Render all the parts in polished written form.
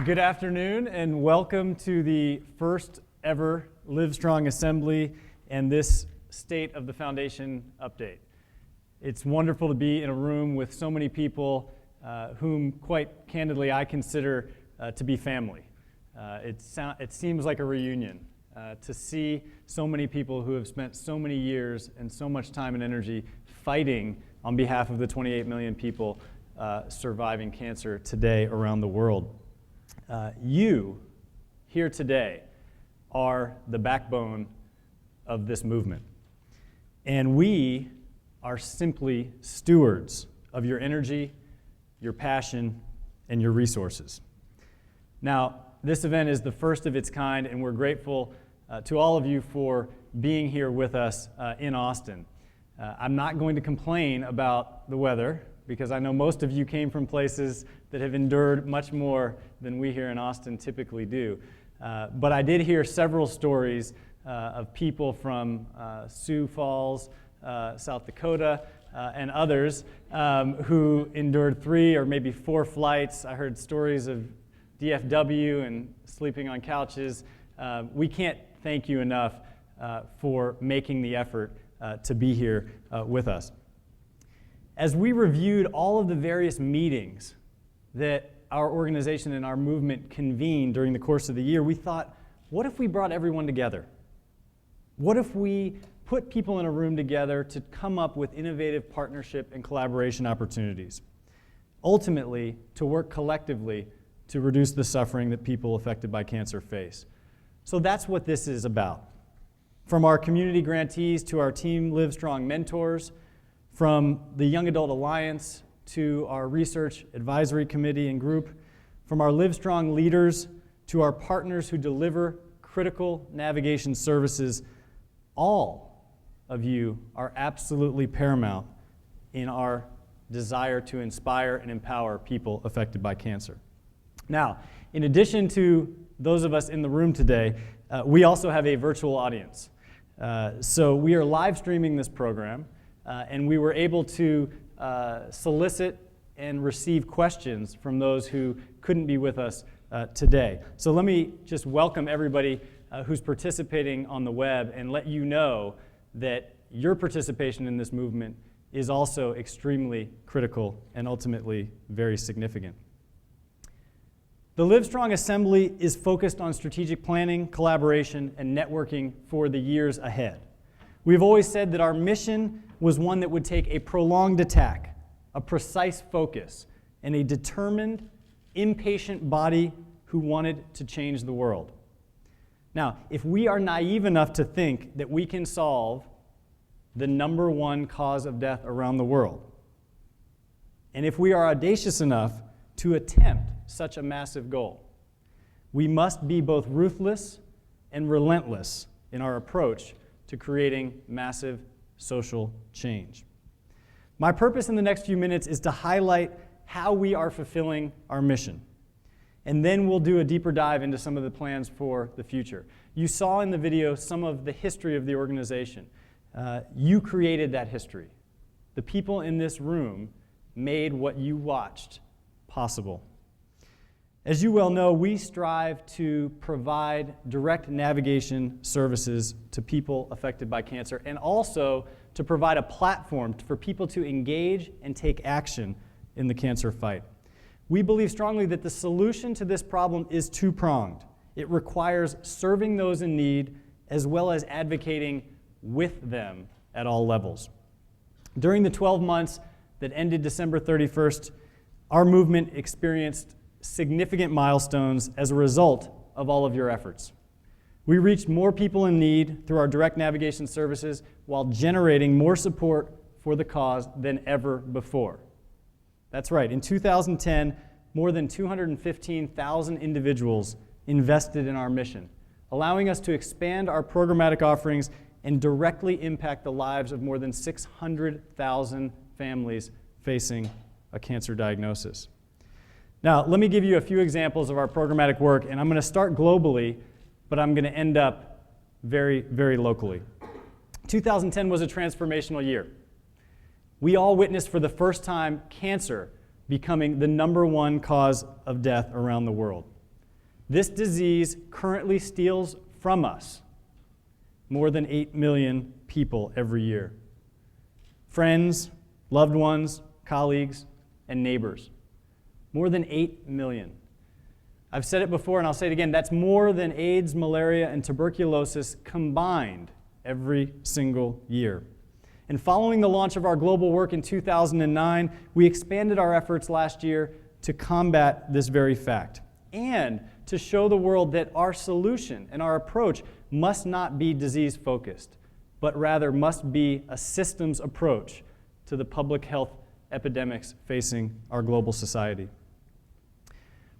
Good afternoon and welcome to the first ever LiveStrong Assembly and this State of the Foundation update. It's wonderful to be in a room with so many people whom, quite candidly, I consider to be family. It seems like a reunion to see so many people who have spent so many years and so much time and energy fighting on behalf of the 28 million people surviving cancer today around the world. You here today are the backbone of this movement. And we are simply stewards of your energy, your passion, and your resources. Now, this event is the first of its kind, and we're grateful to all of you for being here with us in Austin. I'm not going to complain about the weather, because I know most of you came from places that have endured much more than we here in Austin typically do. But I did hear several stories of people from Sioux Falls, South Dakota, and others who endured 3 or maybe 4 flights. I heard stories of DFW and sleeping on couches. We can't thank you enough for making the effort to be here with us. As we reviewed all of the various meetings that our organization and our movement convened during the course of the year, we thought, what if we brought everyone together? What if we put people in a room together to come up with innovative partnership and collaboration opportunities? Ultimately, to work collectively to reduce the suffering that people affected by cancer face. So that's what this is about. From our community grantees to our Team LiveStrong mentors, from the Young Adult Alliance to our Research Advisory Committee and group, from our LiveStrong leaders to our partners who deliver critical navigation services, all of you are absolutely paramount in our desire to inspire and empower people affected by cancer. Now, in addition to those of us in the room today, we also have a virtual audience. So we are live streaming this program. And we were able to solicit and receive questions from those who couldn't be with us today. So let me just welcome everybody who's participating on the web and let you know that your participation in this movement is also extremely critical and ultimately very significant. The LiveStrong Assembly is focused on strategic planning, collaboration, and networking for the years ahead. We've always said that our mission was one that would take a prolonged attack, a precise focus, and a determined, impatient body who wanted to change the world. Now, if we are naive enough to think that we can solve the #1 cause of death around the world, and if we are audacious enough to attempt such a massive goal, we must be both ruthless and relentless in our approach to creating massive social change. My purpose in the next few minutes is to highlight how we are fulfilling our mission. And then we'll do a deeper dive into some of the plans for the future. You saw in the video some of the history of the organization. You created that history. The people in this room made what you watched possible. As you well know, we strive to provide direct navigation services to people affected by cancer and also to provide a platform for people to engage and take action in the cancer fight. We believe strongly that the solution to this problem is two-pronged. It requires serving those in need as well as advocating with them at all levels. During the 12 months that ended December 31st, our movement experienced significant milestones as a result of all of your efforts. We reached more people in need through our direct navigation services while generating more support for the cause than ever before. That's right, in 2010, more than 215,000 individuals invested in our mission, allowing us to expand our programmatic offerings and directly impact the lives of more than 600,000 families facing a cancer diagnosis. Now, let me give you a few examples of our programmatic work, and I'm going to start globally, but I'm going to end up very, very locally. 2010 was a transformational year. We all witnessed for the first time cancer becoming the #1 cause of death around the world. This disease currently steals from us more than 8 million people every year. Friends, loved ones, colleagues, and neighbors. More than 8 million. I've said it before and I'll say it again, that's more than AIDS, malaria, and tuberculosis combined every single year. And following the launch of our global work in 2009, we expanded our efforts last year to combat this very fact and to show the world that our solution and our approach must not be disease-focused, but rather must be a systems approach to the public health epidemics facing our global society.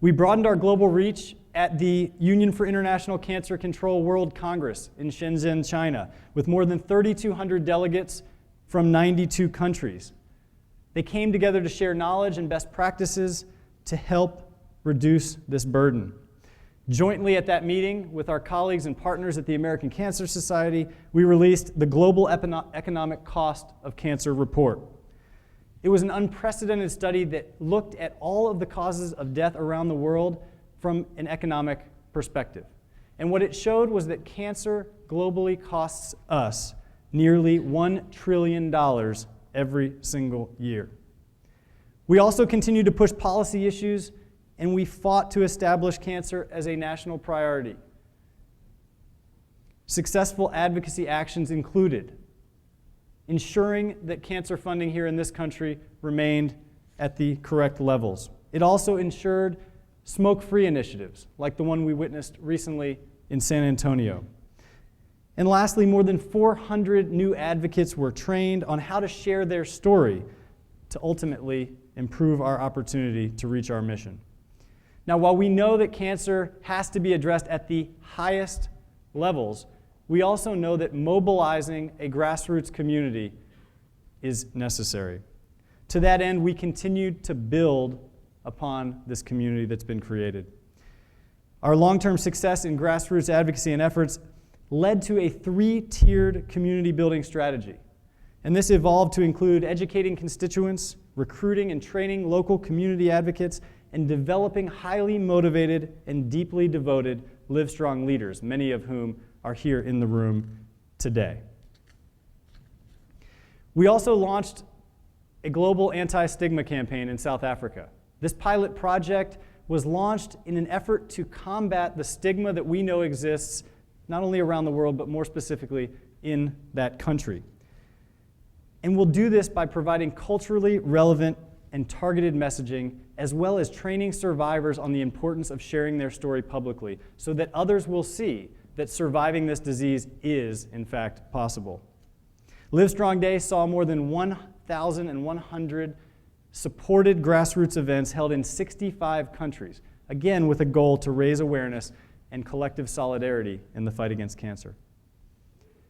We broadened our global reach at the Union for International Cancer Control World Congress in Shenzhen, China, with more than 3,200 delegates from 92 countries. They came together to share knowledge and best practices to help reduce this burden. Jointly at that meeting with our colleagues and partners at the American Cancer Society, we released the Global Economic Cost of Cancer Report. It was an unprecedented study that looked at all of the causes of death around the world from an economic perspective. And what it showed was that cancer globally costs us nearly $1 trillion every single year. We also continued to push policy issues, and we fought to establish cancer as a national priority. Successful advocacy actions included ensuring that cancer funding here in this country remained at the correct levels. It also ensured smoke-free initiatives, like the one we witnessed recently in San Antonio. And lastly, more than 400 new advocates were trained on how to share their story to ultimately improve our opportunity to reach our mission. Now, while we know that cancer has to be addressed at the highest levels, we also know that mobilizing a grassroots community is necessary. To that end, we continued to build upon this community that's been created. Our long-term success in grassroots advocacy and efforts led to a 3-tiered community building strategy. And this evolved to include educating constituents, recruiting and training local community advocates, and developing highly motivated and deeply devoted LiveStrong leaders, many of whom are here in the room today. We also launched a global anti-stigma campaign in South Africa. This pilot project was launched in an effort to combat the stigma that we know exists not only around the world, but more specifically in that country. And we'll do this by providing culturally relevant and targeted messaging, as well as training survivors on the importance of sharing their story publicly, so that others will see that surviving this disease is, in fact, possible. LiveStrong Day saw more than 1,100 supported grassroots events held in 65 countries, again with a goal to raise awareness and collective solidarity in the fight against cancer.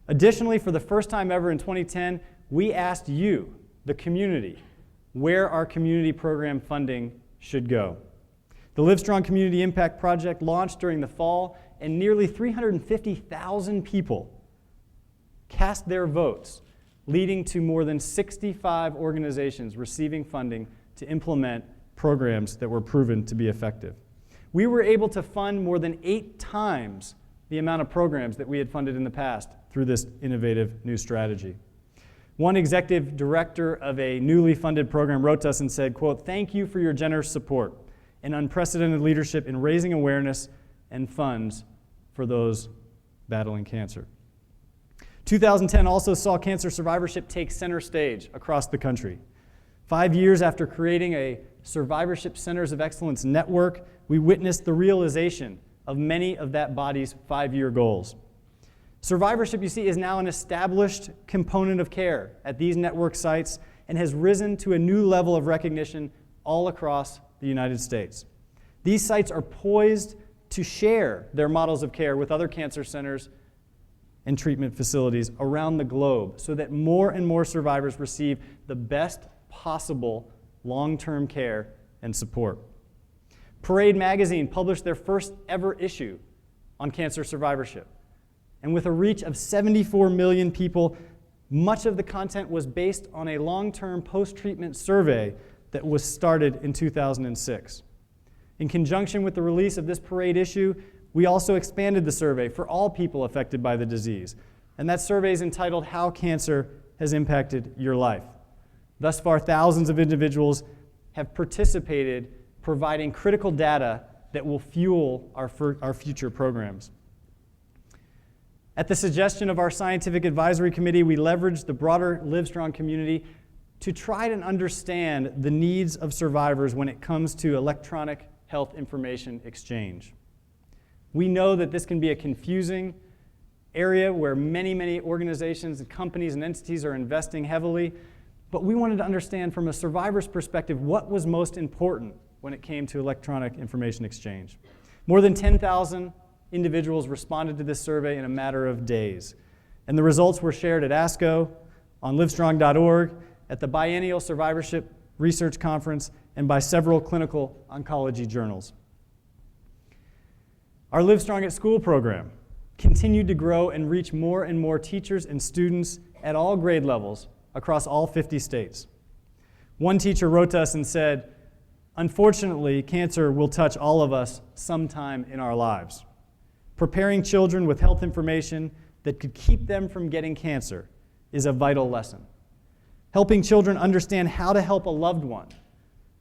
Additionally, for the first time ever in 2010, we asked you, the community, where our community program funding should go. The LiveStrong Community Impact Project launched during the fall, and nearly 350,000 people cast their votes, leading to more than 65 organizations receiving funding to implement programs that were proven to be effective. We were able to fund more than 8 times the amount of programs that we had funded in the past through this innovative new strategy. One executive director of a newly funded program wrote to us and said, quote, "Thank you for your generous support and unprecedented leadership in raising awareness and funds for those battling cancer." 2010 also saw cancer survivorship take center stage across the country. 5 years after creating a Survivorship Centers of Excellence network, we witnessed the realization of many of that body's 5-year goals. Survivorship, you see, is now an established component of care at these network sites and has risen to a new level of recognition all across the United States. These sites are poised to share their models of care with other cancer centers and treatment facilities around the globe so that more and more survivors receive the best possible long-term care and support. Parade magazine published their first ever issue on cancer survivorship. And with a reach of 74 million people, much of the content was based on a long-term post-treatment survey that was started in 2006. In conjunction with the release of this parade issue, we also expanded the survey for all people affected by the disease. And that survey is entitled How Cancer Has Impacted Your Life. Thus far, thousands of individuals have participated, providing critical data that will fuel our future programs. At the suggestion of our Scientific Advisory Committee, we leveraged the broader LiveStrong community to try to understand the needs of survivors when it comes to electronic health information exchange. We know that this can be a confusing area where many organizations and companies and entities are investing heavily, but we wanted to understand from a survivor's perspective what was most important when it came to electronic information exchange. More than 10,000 individuals responded to this survey in a matter of days, and the results were shared at ASCO, on livestrong.org, at the Biennial Survivorship Research Conference, and by several clinical oncology journals. Our LiveStrong at School program continued to grow and reach more and more teachers and students at all grade levels across all 50 states. One teacher wrote to us and said, "Unfortunately, cancer will touch all of us sometime in our lives. Preparing children with health information that could keep them from getting cancer is a vital lesson. Helping children understand how to help a loved one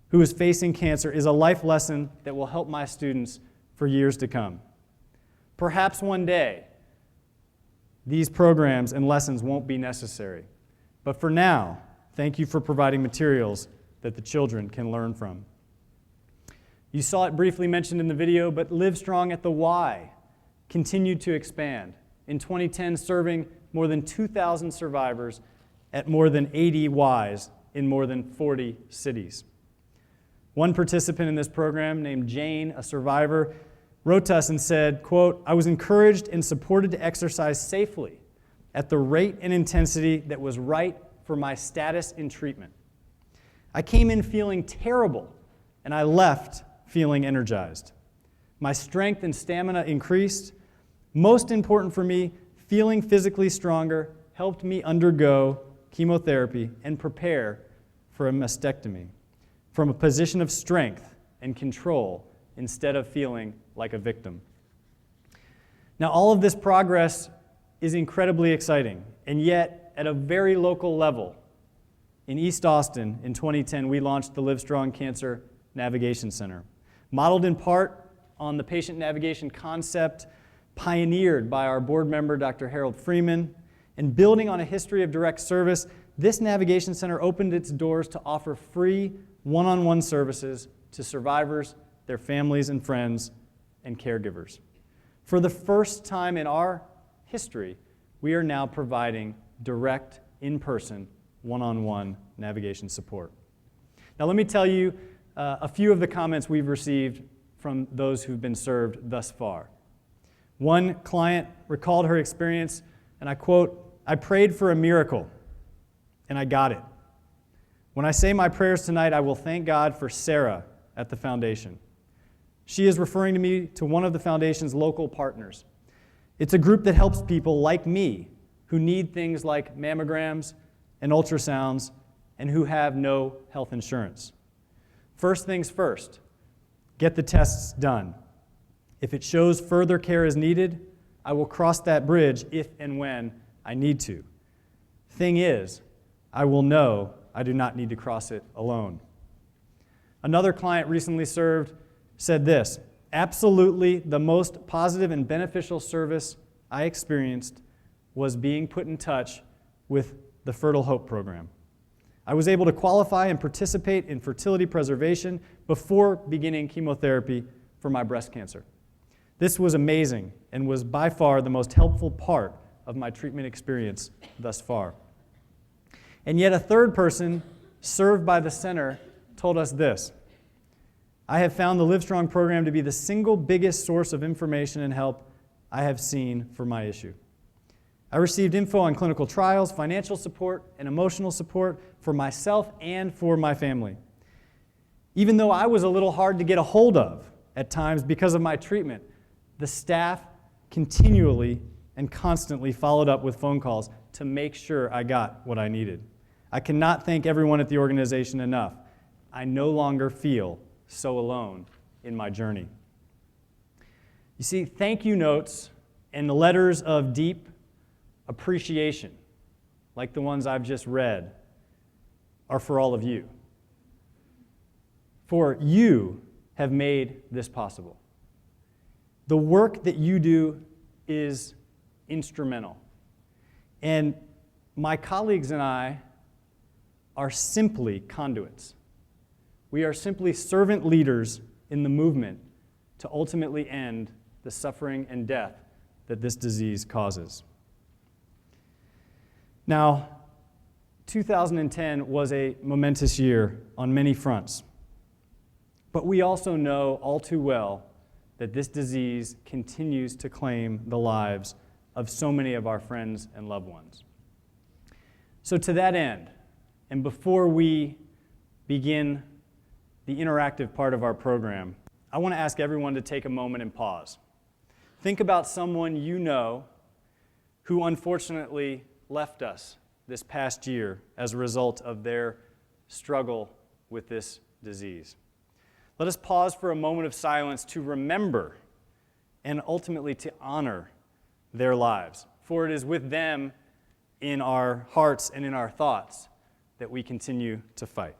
who is facing cancer is a life lesson that will help my students for years to come. Perhaps one day, these programs and lessons won't be necessary. But for now, thank you for providing materials that the children can learn from." You saw it briefly mentioned in the video, but LiveStrong at the Y continued to expand, in 2010 serving more than 2,000 survivors at more than 80 Ys in more than 40 cities. One participant in this program, named Jane, a survivor, wrote to us and said, quote, "I was encouraged and supported to exercise safely at the rate and intensity that was right for my status in treatment. I came in feeling terrible, and I left feeling energized. My strength and stamina increased. Most important for me, feeling physically stronger helped me undergo chemotherapy and prepare for a mastectomy from a position of strength and control instead of feeling like a victim." Now, all of this progress is incredibly exciting, and yet at a very local level, in East Austin in 2010, we launched the LiveStrong Cancer Navigation Center, modeled in part on the patient navigation concept pioneered by our board member, Dr. Harold Freeman, and building on a history of direct service. This navigation center opened its doors to offer free one-on-one services to survivors, their families and friends, and caregivers. For the first time in our history, we are now providing direct, in-person, one-on-one navigation support. Now let me tell you a few of the comments we've received from those who've been served thus far. One client recalled her experience, and I quote, "I prayed for a miracle, and I got it. When I say my prayers tonight, I will thank God for Sarah at the foundation." She is referring to me to one of the foundation's local partners. It's a group that helps people like me who need things like mammograms and ultrasounds and who have no health insurance. First things first, get the tests done. If it shows further care is needed, I will cross that bridge if and when I need to. Thing is, I will know I do not need to cross it alone. Another client recently served said this, "Absolutely the most positive and beneficial service I experienced was being put in touch with the Fertile Hope program. I was able to qualify and participate in fertility preservation before beginning chemotherapy for my breast cancer. This was amazing and was by far the most helpful part of my treatment experience thus far." And yet a third person served by the center told us this, "I have found the LiveStrong program to be the single biggest source of information and help I have seen for my issue. I received info on clinical trials, financial support, and emotional support for myself and for my family. Even though I was a little hard to get a hold of at times because of my treatment, the staff continually and constantly followed up with phone calls to make sure I got what I needed. I cannot thank everyone at the organization enough. I no longer feel so alone in my journey. You see, thank you notes and the letters of deep appreciation, like the ones I've just read, are for all of you. For you have made this possible. The work that you do is instrumental. And my colleagues and I are simply conduits. We are simply servant leaders in the movement to ultimately end the suffering and death that this disease causes. Now, 2010 was a momentous year on many fronts, but we also know all too well that this disease continues to claim the lives of so many of our friends and loved ones. So to that end, and before we begin the interactive part of our program, I want to ask everyone to take a moment and pause. Think about someone you know who unfortunately left us this past year as a result of their struggle with this disease. Let us pause for a moment of silence to remember and ultimately to honor their lives, for it is with them in our hearts and in our thoughts that we continue to fight.